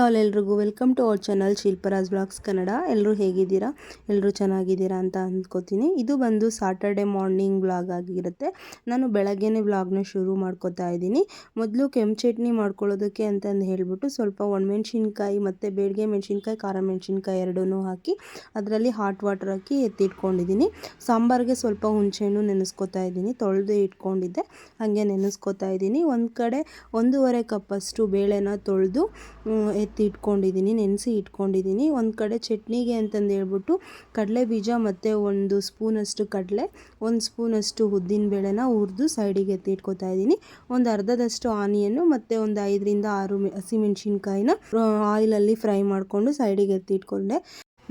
All ಎಲ್ರಿಗೂ welcome to our channel Shilparaj blogs Kannada. ಎಲ್ಲರೂ ಹೇಗಿದ್ದೀರಾ? ಎಲ್ಲರೂ ಚೆನ್ನಾಗಿದ್ದೀರಾ ಅಂತ ಅಂದ್ಕೋತೀನಿ. ಇದು ಬಂದು ಸಾಟರ್ಡೆ ಮಾರ್ನಿಂಗ್ ಬ್ಲಾಗ್ ಆಗಿರುತ್ತೆ. ನಾನು ಬೆಳಗ್ಗೆನೇ ಬ್ಲಾಗ್ನ ಶುರು ಮಾಡ್ಕೋತಾ ಇದ್ದೀನಿ. ಮೊದಲು ಕೆಂಪು ಚಟ್ನಿ ಮಾಡ್ಕೊಳ್ಳೋದಕ್ಕೆ ಅಂತಂದು ಹೇಳ್ಬಿಟ್ಟು ಸ್ವಲ್ಪ ಒಣಮೆಣ್ಸಿನ್ಕಾಯಿ ಮತ್ತು ಬೇಡಿಗೆ ಮೆಣಸಿನ್ಕಾಯಿ, ಖಾರ ಮೆಣಸಿನ್ಕಾಯಿ ಎರಡೂ ಹಾಕಿ ಅದರಲ್ಲಿ ಹಾಟ್ ವಾಟರ್ ಹಾಕಿ ಎತ್ತಿಟ್ಕೊಂಡಿದ್ದೀನಿ. ಸಾಂಬಾರಿಗೆ ಸ್ವಲ್ಪ ಹುಣಸೆಹಣ್ಣು ನೆನೆಸ್ಕೊತಾ ಇದ್ದೀನಿ. ತೊಳೆದು ಇಟ್ಕೊಂಡಿದ್ದೆ, ಹಾಗೆ ನೆನೆಸ್ಕೊತಾ ಇದ್ದೀನಿ. ಒಂದು ಕಡೆ 1.5 ಕಪ್ಪಷ್ಟು ಬೇಳೆನ ತೊಳೆದು ಎತ್ತಿ ಇಟ್ಕೊಂಡಿದ್ದೀನಿ, ನೆನೆಸಿ ಇಟ್ಕೊಂಡಿದ್ದೀನಿ. ಒಂದು ಕಡೆ ಚಟ್ನಿಗೆ ಅಂತಂದು ಹೇಳ್ಬಿಟ್ಟು ಕಡಲೆ ಬೀಜ ಮತ್ತು 1 ಸ್ಪೂನಷ್ಟು ಕಡಲೆ, 1 ಸ್ಪೂನಷ್ಟು ಉದ್ದಿನ ಬೇಳೆನ ಹುರಿದು ಸೈಡಿಗೆ ಎತ್ತಿ ಇಟ್ಕೊತಾ ಇದ್ದೀನಿ. ಒಂದು ಅರ್ಧದಷ್ಟು ಆನಿಯನ್ನು ಮತ್ತು ಒಂದು 5ರಿಂದ 6 ಹಸಿಮೆಣ್ಸಿನ್ಕಾಯಿನ ಆಯಿಲಲ್ಲಿ ಫ್ರೈ ಮಾಡಿಕೊಂಡು ಸೈಡಿಗೆ ಎತ್ತಿ ಇಟ್ಕೊಂಡೆ.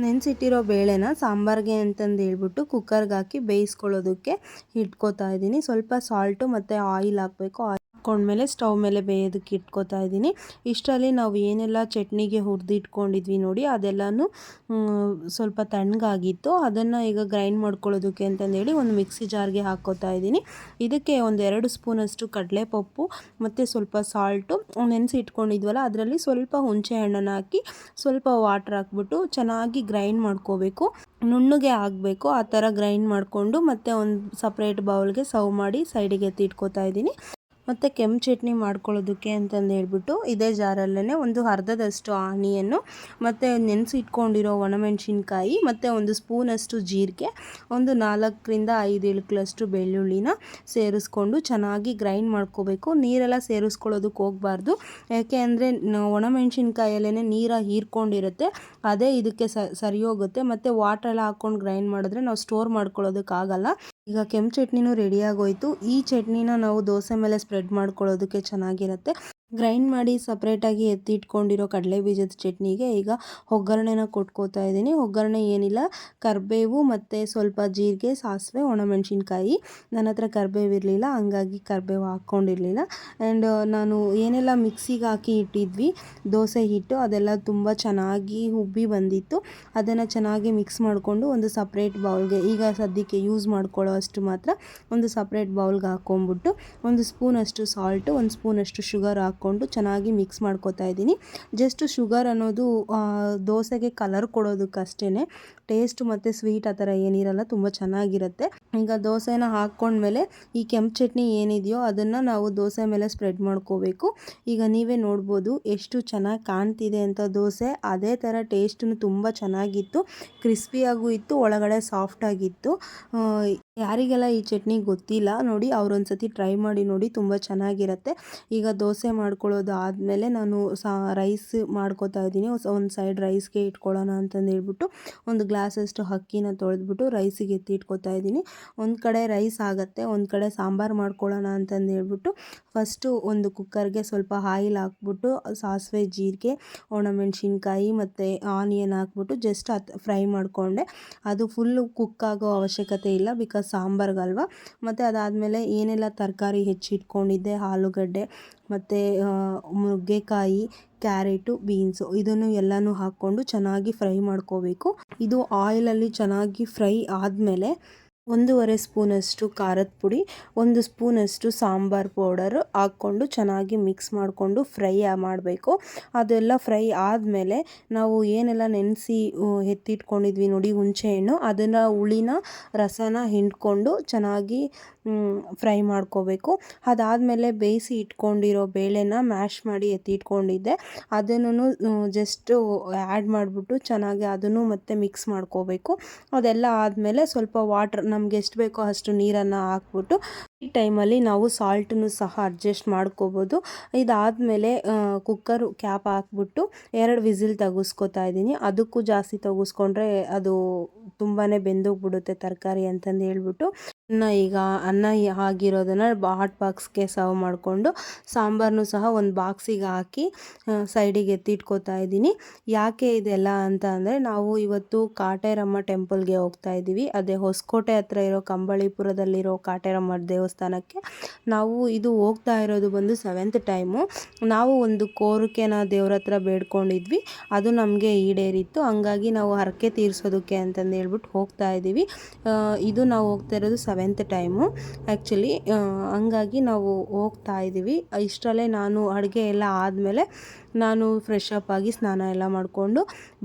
ನೆನೆಸಿಟ್ಟಿರೋ ಬೇಳೆನ ಸಾಂಬಾರಿಗೆ ಅಂತಂದು ಹೇಳ್ಬಿಟ್ಟು ಕುಕ್ಕರ್ಗೆ ಹಾಕಿ ಬೇಯಿಸ್ಕೊಳ್ಳೋದಕ್ಕೆ ಇಟ್ಕೋತಾ ಇದ್ದೀನಿ. ಸ್ವಲ್ಪ ಸಾಲ್ಟು ಮತ್ತು ಆಯಿಲ್ ಹಾಕಬೇಕು. ಹಾಕ್ಕೊಂಡ್ಮೇಲೆ ಸ್ಟವ್ ಮೇಲೆ ಬೇಯೋದಕ್ಕೆ ಇಟ್ಕೋತಾ ಇದ್ದೀನಿ. ಇಷ್ಟರಲ್ಲಿ ನಾವು ಏನೆಲ್ಲ ಚಟ್ನಿಗೆ ಹುರಿದು ಇಟ್ಕೊಂಡಿದ್ವಿ ನೋಡಿ, ಅದೆಲ್ಲನೂ ಸ್ವಲ್ಪ ತಣ್ಣಗಾಗಿತ್ತು. ಅದನ್ನು ಈಗ ಗ್ರೈಂಡ್ ಮಾಡ್ಕೊಳ್ಳೋದಕ್ಕೆ ಅಂತಂದೇಳಿ ಒಂದು ಮಿಕ್ಸಿ ಜಾರ್ಗೆ ಹಾಕ್ಕೋತಾ ಇದ್ದೀನಿ. ಇದಕ್ಕೆ ಒಂದು 2 ಸ್ಪೂನಷ್ಟು ಕಡಲೆಪಪ್ಪು ಮತ್ತು ಸ್ವಲ್ಪ ಸಾಲ್ಟು ನೆನೆಸಿ ಇಟ್ಕೊಂಡಿದ್ವಲ್ಲ, ಅದರಲ್ಲಿ ಸ್ವಲ್ಪ ಹುಣಸೆ ಹಣ್ಣನ್ನು ಹಾಕಿ ಸ್ವಲ್ಪ ವಾಟ್ರ್ ಹಾಕ್ಬಿಟ್ಟು ಚೆನ್ನಾಗಿ ಗ್ರೈಂಡ್ ಮಾಡ್ಕೋಬೇಕು. ನುಣ್ಣಗೆ ಆಗಬೇಕು, ಆ ಥರ ಗ್ರೈಂಡ್ ಮಾಡಿಕೊಂಡು ಮತ್ತೆ ಒಂದು ಸಪ್ರೇಟ್ ಬೌಲ್ಗೆ ಸರ್ವ್ ಮಾಡಿ ಸೈಡಿಗೆ ಎತ್ತಿ ಇಟ್ಕೋತಾ ಇದ್ದೀನಿ. ಮತ್ತು ಕೆಂಪು ಚಟ್ನಿ ಮಾಡ್ಕೊಳ್ಳೋದಕ್ಕೆ ಅಂತಂದು ಹೇಳ್ಬಿಟ್ಟು ಇದೇ ಜಾರಲ್ಲೇ ಒಂದು ಅರ್ಧದಷ್ಟು ಆನಿಯನ್ನು ಮತ್ತು ನೆನೆಸಿ ಇಟ್ಕೊಂಡಿರೋ ಒಣಮೆಣಸಿನ್ಕಾಯಿ ಮತ್ತು 1 ಸ್ಪೂನಷ್ಟು ಜೀರಿಗೆ, ಒಂದು 4ರಿಂದ 5 ಇಳಕಲಷ್ಟು ಬೆಳ್ಳುಳ್ಳಿನ ಸೇರಿಸ್ಕೊಂಡು ಚೆನ್ನಾಗಿ ಗ್ರೈಂಡ್ ಮಾಡ್ಕೋಬೇಕು. ನೀರೆಲ್ಲ ಸೇರಿಸ್ಕೊಳ್ಳೋದಕ್ಕೆ ಹೋಗಬಾರ್ದು, ಯಾಕೆ ಅಂದರೆ ಒಣಮೆಣಸಿನ್ಕಾಯಲ್ಲೇ ನೀರ ಹೀರ್ಕೊಂಡಿರುತ್ತೆ, ಅದೇ ಇದಕ್ಕೆ ಸರಿ ಹೋಗುತ್ತೆ. ಮತ್ತು ವಾಟ್ರೆಲ್ಲ ಹಾಕ್ಕೊಂಡು ಗ್ರೈಂಡ್ ಮಾಡಿದ್ರೆ ನಾವು ಸ್ಟೋರ್ ಮಾಡ್ಕೊಳ್ಳೋದಕ್ಕಾಗಲ್ಲ. ಈಗ ಕೆಂಪು ಚಟ್ನಿನೂ ರೆಡಿಯಾಗೋಯಿತು. ಈ ಚಟ್ನಿನ ನಾವು ದೋಸೆ ಮೇಲೆ ಸ್ಪ್ರೆಡ್ ಮಾಡ್ಕೊಳ್ಳೋದಕ್ಕೆ ಚೆನ್ನಾಗಿರುತ್ತೆ. ಗ್ರೈಂಡ್ ಮಾಡಿ ಸಪ್ರೇಟಾಗಿ ಎತ್ತಿಟ್ಕೊಂಡಿರೋ ಕಡಲೆ ಬೀಜದ ಚಟ್ನಿಗೆ ಈಗ ಒಗ್ಗರಣೆನ ಕೊಟ್ಕೋತಾ ಇದ್ದೀನಿ. ಒಗ್ಗರಣೆ ಏನಿಲ್ಲ, ಕರಿಬೇವು ಮತ್ತು ಸ್ವಲ್ಪ ಜೀರಿಗೆ, ಸಾಸಿವೆ, ಒಣಮೆಣಸಿನ್ಕಾಯಿ. ನನ್ನ ಹತ್ರ ಕರಿಬೇವು ಇರಲಿಲ್ಲ, ಹಂಗಾಗಿ ಕರಿಬೇವು ಹಾಕ್ಕೊಂಡಿರಲಿಲ್ಲ. ಆ್ಯಂಡ್ ನಾನು ಏನೆಲ್ಲ ಮಿಕ್ಸಿಗೆ ಹಾಕಿ ಇಟ್ಟಿದ್ವಿ ದೋಸೆ ಹಿಟ್ಟು, ಅದೆಲ್ಲ ತುಂಬ ಚೆನ್ನಾಗಿ ಉಬ್ಬಿ ಬಂದಿತ್ತು. ಅದನ್ನು ಚೆನ್ನಾಗಿ ಮಿಕ್ಸ್ ಮಾಡಿಕೊಂಡು ಒಂದು ಸಪ್ರೇಟ್ ಬೌಲ್ಗೆ, ಈಗ ಸದ್ಯಕ್ಕೆ ಯೂಸ್ ಮಾಡ್ಕೊಳ್ಳೋ ಅಷ್ಟು ಮಾತ್ರ ಒಂದು ಸಪ್ರೇಟ್ ಬೌಲ್ಗೆ ಹಾಕ್ಕೊಂಬಿಟ್ಟು 1 ಸ್ಪೂನಷ್ಟು ಸಾಲ್ಟು, 1 ಸ್ಪೂನಷ್ಟು ಶುಗರ್ ಹಾಕ್ಕೊಂಡು ಚೆನ್ನಾಗಿ ಮಿಕ್ಸ್ ಮಾಡ್ಕೋತಾ ಇದ್ದೀನಿ. ಜಸ್ಟ್ ಶುಗರ್ ಅನ್ನೋದು ದೋಸೆಗೆ ಕಲರ್ ಕೊಡೋದಕ್ಕಷ್ಟೇ, ಟೇಸ್ಟ್ ಮತ್ತು ಸ್ವೀಟ್ ಆ ಥರ ಏನಿರಲ್ಲ, ತುಂಬ ಚೆನ್ನಾಗಿರುತ್ತೆ. ಈಗ ದೋಸೆನ ಹಾಕ್ಕೊಂಡ್ಮೇಲೆ ಈ ಕೆಂಪು ಚಟ್ನಿ ಏನಿದೆಯೋ ಅದನ್ನು ನಾವು ದೋಸೆ ಮೇಲೆ ಸ್ಪ್ರೆಡ್ ಮಾಡ್ಕೋಬೇಕು. ಈಗ ನೀವೇ ನೋಡ್ಬೋದು ಎಷ್ಟು ಚೆನ್ನಾಗಿ ಕಾಣ್ತಿದೆ ಅಂತ ದೋಸೆ. ಅದೇ ಥರ ಟೇಸ್ಟೂ ತುಂಬ ಚೆನ್ನಾಗಿತ್ತು, ಕ್ರಿಸ್ಪಿಯಾಗೂ ಇತ್ತು, ಒಳಗಡೆ ಸಾಫ್ಟಾಗಿತ್ತು. ಯಾರಿಗೆಲ್ಲ ಈ ಚಟ್ನಿ ಗೊತ್ತಿಲ್ಲ ನೋಡಿ, ಅವರೊಂದ್ಸತಿ ಟ್ರೈ ಮಾಡಿ ನೋಡಿ, ತುಂಬ ಚೆನ್ನಾಗಿರುತ್ತೆ. ಈಗ ದೋಸೆ ಮಾಡ್ಕೊಳ್ಳೋದು ಆದಮೇಲೆ ನಾನು ರೈಸ್ ಮಾಡ್ಕೋತಾ ಇದ್ದೀನಿ. ಒಂದು ಸೈಡ್ ರೈಸ್ಗೆ ಇಟ್ಕೊಳ್ಳೋಣ ಅಂತಂದು ಹೇಳ್ಬಿಟ್ಟು ಒಂದು ಗ್ಲಾಸಷ್ಟು ಅಕ್ಕಿನ ತೊಳೆದ್ಬಿಟ್ಟು ರೈಸಿಗೆ ಎತ್ತಿ ಇಟ್ಕೋತಾ ಇದ್ದೀನಿ. ಒಂದು ಕಡೆ ರೈಸ್ ಆಗುತ್ತೆ, ಒಂದು ಕಡೆ ಸಾಂಬಾರು ಮಾಡ್ಕೊಳ್ಳೋಣ ಅಂತಂದು ಹೇಳ್ಬಿಟ್ಟು ಫಸ್ಟು ಒಂದು ಕುಕ್ಕರ್ಗೆ ಸ್ವಲ್ಪ ಆಯಿಲ್ ಹಾಕ್ಬಿಟ್ಟು ಸಾಸಿವೆ, ಜೀರಿಗೆ, ಒಣಮೆಣಸಿನ್ಕಾಯಿ ಮತ್ತು ಆನಿಯನ್ ಹಾಕ್ಬಿಟ್ಟು ಜಸ್ಟ್ ಫ್ರೈ ಮಾಡಿಕೊಂಡೆ. ಅದು ಫುಲ್ಲು ಕುಕ್ ಆಗೋ ಅವಶ್ಯಕತೆ ಇಲ್ಲ, ಬಿಕಾಸ್ ಸಾಂಬಾರ್ಗಲ್ವ. ಮತ್ತು ಅದಾದಮೇಲೆ ಏನೆಲ್ಲ ತರಕಾರಿ ಹೆಚ್ಚಿಟ್ಕೊಂಡಿದ್ದೆ, ಆಲೂಗಡ್ಡೆ ಮತ್ತು ನುಗ್ಗೆಕಾಯಿ, ಕ್ಯಾರೆಟು, ಬೀನ್ಸು, ಇದನ್ನು ಎಲ್ಲನೂ ಹಾಕ್ಕೊಂಡು ಚೆನ್ನಾಗಿ ಫ್ರೈ ಮಾಡ್ಕೋಬೇಕು. ಇದು ಆಯಿಲಲ್ಲಿ ಚೆನ್ನಾಗಿ ಫ್ರೈ ಆದಮೇಲೆ 1.5 ಸ್ಪೂನಷ್ಟು ಖಾರದ ಪುಡಿ, 1 ಸ್ಪೂನಷ್ಟು ಸಾಂಬಾರು ಪೌಡರ್ ಹಾಕ್ಕೊಂಡು ಚೆನ್ನಾಗಿ ಮಿಕ್ಸ್ ಮಾಡಿಕೊಂಡು ಫ್ರೈ ಮಾಡಬೇಕು. ಅದೆಲ್ಲ ಫ್ರೈ ಆದಮೇಲೆ ನಾವು ಏನೆಲ್ಲ ನೆನೆಸಿ ಎತ್ತಿಟ್ಕೊಂಡಿದ್ವಿ ನೋಡಿ ಹುಣಸೆಹಣ್ಣು, ಅದನ್ನು ಹುಳಿನ ರಸನ ಹಿಂಡ್ಕೊಂಡು ಚೆನ್ನಾಗಿ ಫ್ರೈ ಮಾಡ್ಕೋಬೇಕು. ಅದಾದಮೇಲೆ ಬೇಯಿಸಿ ಇಟ್ಕೊಂಡಿರೋ ಬೇಳೆನ ಮ್ಯಾಶ್ ಮಾಡಿ ಎತ್ತಿಟ್ಕೊಂಡಿದ್ದೆ, ಅದನ್ನು ಜಸ್ಟು ಆ್ಯಡ್ ಮಾಡಿಬಿಟ್ಟು ಚೆನ್ನಾಗಿ ಅದನ್ನು ಮತ್ತೆ ಮಿಕ್ಸ್ ಮಾಡ್ಕೋಬೇಕು. ಅದೆಲ್ಲ ಆದಮೇಲೆ ಸ್ವಲ್ಪ ವಾಟ್ರ್ ನಮ್ಗೆ ಎಷ್ಟು ಬೇಕೋ ಅಷ್ಟು ನೀರನ್ನು ಹಾಕ್ಬಿಟ್ಟು ಈ ಟೈಮಲ್ಲಿ ನಾವು ಸಾಲ್ಟನ್ನು ಸಹ ಅಡ್ಜಸ್ಟ್ ಮಾಡ್ಕೋಬೋದು. ಇದಾದಮೇಲೆ ಕುಕ್ಕರು ಕ್ಯಾಪ್ ಹಾಕ್ಬಿಟ್ಟು 2 ವಿಸಿಲ್ ತೆಗೆಸ್ಕೊತಾ ಇದ್ದೀನಿ. ಅದಕ್ಕೂ ಜಾಸ್ತಿ ತೆಗೆಸ್ಕೊಂಡ್ರೆ ಅದು ತುಂಬಾ ಬೆಂದೋಗ್ಬಿಡುತ್ತೆ ತರಕಾರಿ ಅಂತಂದು ಹೇಳ್ಬಿಟ್ಟು ಈಗ ಅನ್ನ ಆಗಿರೋದನ್ನು ಹಾಟ್ ಬಾಕ್ಸ್ಗೆ ಸರ್ವ್ ಮಾಡಿಕೊಂಡು ಸಾಂಬಾರನ್ನು ಸಹ ಒಂದು ಬಾಕ್ಸಿಗೆ ಹಾಕಿ ಸೈಡಿಗೆ ಎತ್ತಿಟ್ಕೋತಾ ಇದ್ದೀನಿ. ಯಾಕೆ ಇದೆಲ್ಲ ಅಂತ ಅಂದರೆ, ನಾವು ಇವತ್ತು ಕಾಟೇರಮ್ಮ ಟೆಂಪಲ್ಗೆ ಹೋಗ್ತಾ ಇದ್ದೀವಿ. ಅದೇ ಹೊಸಕೋಟೆ ಹತ್ರ ಇರೋ ಕಂಬಳಿಪುರದಲ್ಲಿರೋ ಕಾಟೇರಮ್ಮ ದೇವಸ್ಥಾನಕ್ಕೆ ನಾವು ಇದು ಹೋಗ್ತಾ ಇರೋದು ಬಂದು 7th ಟೈಮು. ನಾವು ಒಂದು ಕೋರಿಕೆನ ದೇವ್ರ ಹತ್ರ ಬೇಡ್ಕೊಂಡಿದ್ವಿ, ಅದು ನಮಗೆ ಈಡೇರಿತ್ತು. ಹಂಗಾಗಿ ನಾವು ಹರಕೆ ತೀರಿಸೋದಕ್ಕೆ ಅಂತಂದು ಹೇಳ್ಬಿಟ್ಟು ಹೋಗ್ತಾ ಇದ್ದೀವಿ. ಇದು ನಾವು ಹೋಗ್ತಾ ಇರೋದು 7th ಟೈಮು ಆ್ಯಕ್ಚುಲಿ. ಹಂಗಾಗಿ ನಾವು ಹೋಗ್ತಾ ಇದ್ದೀವಿ. ಇಷ್ಟರಲ್ಲೇ ನಾನು ಅಡುಗೆ ಎಲ್ಲ ಆದಮೇಲೆ ನಾನು ಫ್ರೆಶ್ ಅಪ್ ಆಗಿ ಸ್ನಾನ ಎಲ್ಲ ಮಾಡಿಕೊಂಡು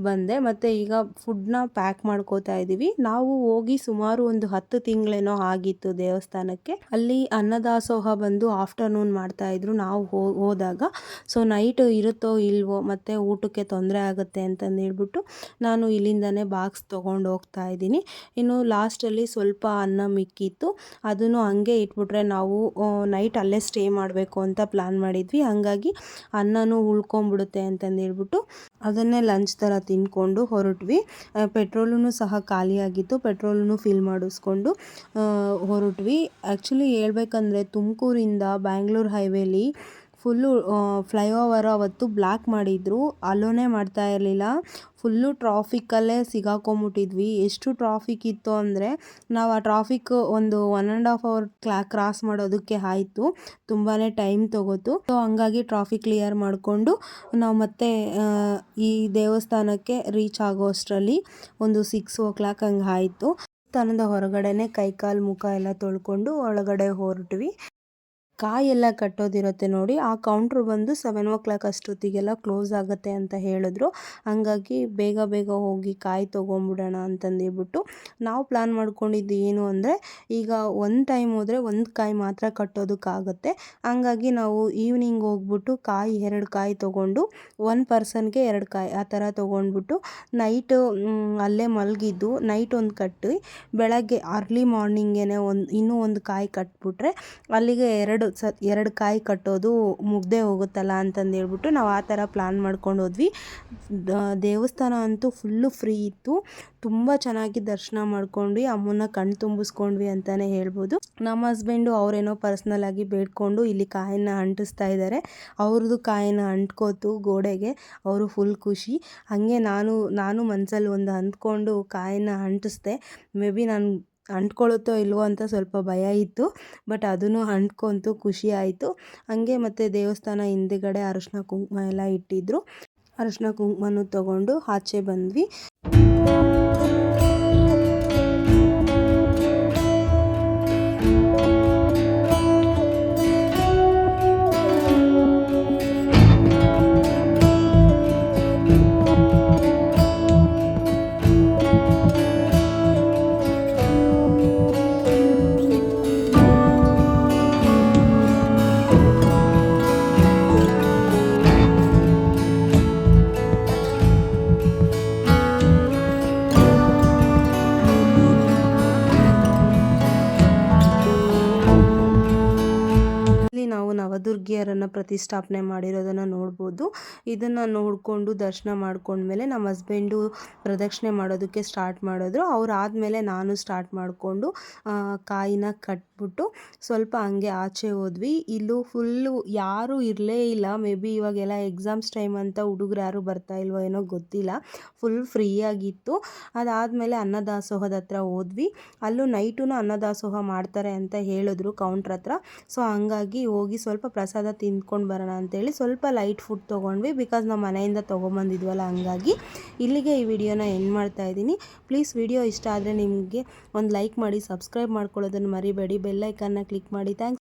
ಬಂದೆ. ಮತ್ತು ಈಗ ಫುಡ್ನ ಪ್ಯಾಕ್ ಮಾಡ್ಕೋತಾ ಇದ್ದೀವಿ. ನಾವು ಹೋಗಿ ಸುಮಾರು ಒಂದು 10 ತಿಂಗಳೇನೋ ಆಗಿತ್ತು ದೇವಸ್ಥಾನಕ್ಕೆ. ಅಲ್ಲಿ ಅನ್ನದಾಸೋಹ ಬಂದು ಆಫ್ಟರ್ನೂನ್ ಮಾಡ್ತಾಯಿದ್ರು ನಾವು ಹೋದಾಗ. ಸೊ ನೈಟ್ ಇರುತ್ತೋ ಇಲ್ವೋ ಮತ್ತು ಊಟಕ್ಕೆ ತೊಂದರೆ ಆಗುತ್ತೆ ಅಂತಂದು ಹೇಳ್ಬಿಟ್ಟು ನಾನು ಇಲ್ಲಿಂದನೇ ಬಾಕ್ಸ್ ತೊಗೊಂಡು ಹೋಗ್ತಾ ಇದ್ದೀನಿ. ಇನ್ನು ಲಾಸ್ಟಲ್ಲಿ ಸ್ವಲ್ಪ ಅನ್ನ ಮಿಕ್ಕಿತ್ತು, ಅದನ್ನು ಹಂಗೆ ಇಟ್ಬಿಟ್ರೆ ನಾವು ನೈಟ್ ಅಲ್ಲೇ ಸ್ಟೇ ಮಾಡಬೇಕು ಅಂತ ಪ್ಲ್ಯಾನ್ ಮಾಡಿದ್ವಿ. ಹಾಗಾಗಿ ಅನ್ನನೂ ಉಳ್ಕೊಂಬಿಡುತ್ತೆ ಅಂತಂದು ಹೇಳ್ಬಿಟ್ಟು ಅದನ್ನೇ ಲಂಚ್ ಥರ ತಿಂದ್ಕೊಂಡು ಹೊರಟ್ವಿ. ಪೆಟ್ರೋಲೂ ಸಹ ಖಾಲಿಯಾಗಿತ್ತು, ಪೆಟ್ರೋಲನ್ನು ಫಿಲ್ ಮಾಡಿಸ್ಕೊಂಡು ಹೊರಟ್ವಿ. ಆ್ಯಕ್ಚುಲಿ ಹೇಳ್ಬೇಕಂದ್ರೆ ತುಮಕೂರಿಂದ ಬ್ಯಾಂಗ್ಳೂರು ಹೈವೇಲಿ ಫುಲ್ಲು ಫ್ಲೈಓವರ್ ಅವತ್ತು ಬ್ಲ್ಯಾಕ್ ಮಾಡಿದ್ರು, ಅಲೋನೇ ಮಾಡ್ತಾ ಇರಲಿಲ್ಲ. ಫುಲ್ಲು ಟ್ರಾಫಿಕ್ಕಲ್ಲೇ ಸಿಗಾಕೊಂಬಿಟ್ಟಿದ್ವಿ. ಎಷ್ಟು ಟ್ರಾಫಿಕ್ ಇತ್ತು ಅಂದರೆ ನಾವು ಆ ಟ್ರಾಫಿಕ್ ಒಂದು 1.5 ಅವರ್ ಕ್ರಾಸ್ ಮಾಡೋದಕ್ಕೆ ಆಯಿತು. ತುಂಬಾ ಟೈಮ್ ತೊಗೋತು. ಸೊ ಹಂಗಾಗಿ ಟ್ರಾಫಿಕ್ ಕ್ಲಿಯರ್ ಮಾಡಿಕೊಂಡು ನಾವು ಮತ್ತೆ ಈ ದೇವಸ್ಥಾನಕ್ಕೆ ರೀಚ್ ಆಗೋ ಅಷ್ಟರಲ್ಲಿ ಒಂದು 6 ಹಂಗೆ ಆಯಿತು. ದೇವಸ್ಥಾನದ ಹೊರಗಡೆನೆ ಕೈಕಾಲು ಮುಖ ಎಲ್ಲ ತೊಳ್ಕೊಂಡು ಒಳಗಡೆ ಹೊರಟ್ವಿ. ಕಾಯಿ ಎಲ್ಲ ಕಟ್ಟೋದಿರುತ್ತೆ ನೋಡಿ, ಆ ಕೌಂಟ್ರ್ ಬಂದು 7 ಅಷ್ಟೊತ್ತಿಗೆಲ್ಲ ಕ್ಲೋಸ್ ಆಗುತ್ತೆ ಅಂತ ಹೇಳಿದ್ರು. ಹಂಗಾಗಿ ಬೇಗ ಬೇಗ ಹೋಗಿ ಕಾಯಿ ತೊಗೊಂಬಿಡೋಣ ಅಂತಂದೇಳ್ಬಿಟ್ಟು ನಾವು ಪ್ಲ್ಯಾನ್ ಮಾಡ್ಕೊಂಡಿದ್ದು ಏನು ಅಂದರೆ, ಈಗ ಒಂದು ಟೈಮ್ ಹೋದರೆ ಒಂದು ಕಾಯಿ ಮಾತ್ರ ಕಟ್ಟೋದಕ್ಕಾಗುತ್ತೆ. ಹಂಗಾಗಿ ನಾವು ಈವ್ನಿಂಗ್ ಹೋಗ್ಬಿಟ್ಟು ಕಾಯಿ 2 ಕಾಯಿ ತೊಗೊಂಡು 1 ಪರ್ಸನ್ಗೆ 2 ಕಾಯಿ ಆ ಥರ ತೊಗೊಂಡ್ಬಿಟ್ಟು ನೈಟು ಅಲ್ಲೇ ಮಲಗಿದ್ದು ನೈಟ್ ಒಂದು ಕಟ್ಟಿ ಬೆಳಗ್ಗೆ ಅರ್ಲಿ ಮಾರ್ನಿಂಗೇ ಇನ್ನೂ ಒಂದು ಕಾಯಿ ಕಟ್ಬಿಟ್ರೆ ಅಲ್ಲಿಗೆ 2 ಕಾಯಿ ಕಟ್ಟೋದು ಮುಗ್ದೇ ಹೋಗುತ್ತಲ್ಲ ಅಂತಂದೇಳ್ಬಿಟ್ಟು ನಾವು ಆ ಥರ ಪ್ಲ್ಯಾನ್ ಮಾಡ್ಕೊಂಡು ಹೋದ್ವಿ. ದೇವಸ್ಥಾನ ಅಂತೂ ಫುಲ್ಲು ಫ್ರೀ ಇತ್ತು. ತುಂಬ ಚೆನ್ನಾಗಿ ದರ್ಶನ ಮಾಡ್ಕೊಂಡ್ವಿ, ಅಮ್ಮನ ಕಣ್ಣು ತುಂಬಿಸ್ಕೊಂಡ್ವಿ ಅಂತಲೇ ಹೇಳ್ಬೋದು. ನಮ್ಮ ಹಸ್ಬೆಂಡು ಅವರೇನೋ ಪರ್ಸ್ನಲಾಗಿ ಬೇಡ್ಕೊಂಡು ಇಲ್ಲಿ ಕಾಯಿನ ಅಂಟಿಸ್ತಾ ಇದ್ದಾರೆ. ಅವ್ರದ್ದು ಕಾಯಿನ ಅಂಟ್ಕೋತು ಗೋಡೆಗೆ, ಅವರು ಫುಲ್ ಖುಷಿ. ಹಾಗೆ ನಾನು ಮನಸ್ಸಲ್ಲಿ ಒಂದು ಅಂದ್ಕೊಂಡು ಕಾಯಿನ ಅಂಟಿಸ್ದೆ. ಮೇ ಬಿ ನಾನು ಅಂಟ್ಕೊಳ್ಳುತ್ತೋ ಇಲ್ವೋ ಅಂತ ಸ್ವಲ್ಪ ಭಯ ಇತ್ತು, ಬಟ್ ಅದನ್ನು ಅಂಟ್ಕೊಂತು, ಖುಷಿ ಆಯಿತು. ಹಾಗೆ ಮತ್ತು ದೇವಸ್ಥಾನ ಹಿಂದೆಗಡೆ ಅರಿಶಿನ ಕುಂಕುಮ ಎಲ್ಲ ಇಟ್ಟಿದ್ರು. ಅರಿಶಿನ ಕುಂಕುಮನೂ ತೊಗೊಂಡು ಆಚೆ ಬಂದ್ವಿ. ನಾವು ನವದುರ್ಗಿಯರನ್ನು ಪ್ರತಿಷ್ಠಾಪನೆ ಮಾಡಿರೋದನ್ನು ನೋಡ್ಬೋದು. ಇದನ್ನು ನೋಡಿಕೊಂಡು ದರ್ಶನ ಮಾಡ್ಕೊಂಡ್ಮೇಲೆ ನಮ್ಮ ಹಸ್ಬೆಂಡು ಪ್ರದಕ್ಷಿಣೆ ಮಾಡೋದಕ್ಕೆ ಸ್ಟಾರ್ಟ್ ಮಾಡಿದ್ರು. ಅವರಾದಮೇಲೆ ನಾನು ಸ್ಟಾರ್ಟ್ ಮಾಡಿಕೊಂಡು ಕಾಯಿನ ಕಟ್ಬಿಟ್ಟು ಸ್ವಲ್ಪ ಹಂಗೆ ಆಚೆ ಹೋದ್ವಿ. ಇಲ್ಲೂ ಫುಲ್ಲು ಯಾರೂ ಇರಲೇ ಇಲ್ಲ. ಮೇ ಬಿ ಇವಾಗೆಲ್ಲ ಎಕ್ಸಾಮ್ಸ್ ಟೈಮ್ ಅಂತ ಹುಡುಗರು ಯಾರೂ ಬರ್ತಾ ಇಲ್ವೋ ಏನೋ ಗೊತ್ತಿಲ್ಲ. ಫುಲ್ ಫ್ರೀಯಾಗಿತ್ತು. ಅದಾದಮೇಲೆ ಅನ್ನದಾಸೋಹದ ಹತ್ರ ಹೋದ್ವಿ. ಅಲ್ಲೂ ನೈಟೂ ಅನ್ನದಾಸೋಹ ಮಾಡ್ತಾರೆ ಅಂತ ಹೇಳಿದ್ರು ಕೌಂಟ್ರ್ ಹತ್ರ. ಸೊ ಹಂಗಾಗಿ ಹೋಗಿ ಸ್ವಲ್ಪ ಪ್ರಸಾದ ತಿಂದ್ಕೊಂಡು ಬರೋಣ ಅಂತೇಳಿ ಸ್ವಲ್ಪ ಲೈಟ್ ಫುಡ್ ತೊಗೊಂಡ್ವಿ. ಬಿಕಾಸ್ ನಾವು ಮನೆಯಿಂದ ತೊಗೊಂಬಂದಿದ್ವಲ್ಲ, ಹಂಗಾಗಿ ಇಲ್ಲಿಗೆ ಈ ವಿಡಿಯೋನ ಎಂಡ್ ಮಾಡ್ತಾ ಇದ್ದೀನಿ. ಪ್ಲೀಸ್ ವಿಡಿಯೋ ಇಷ್ಟ ಆದರೆ ನಿಮಗೆ ಒಂದು ಲೈಕ್ ಮಾಡಿ, ಸಬ್ಸ್ಕ್ರೈಬ್ ಮಾಡ್ಕೊಳ್ಳೋದನ್ನು ಮರಿಬೇಡಿ, ಬೆಲ್ ಐಕನ್ನ ಕ್ಲಿಕ್ ಮಾಡಿ. ಥ್ಯಾಂಕ್ಸ್.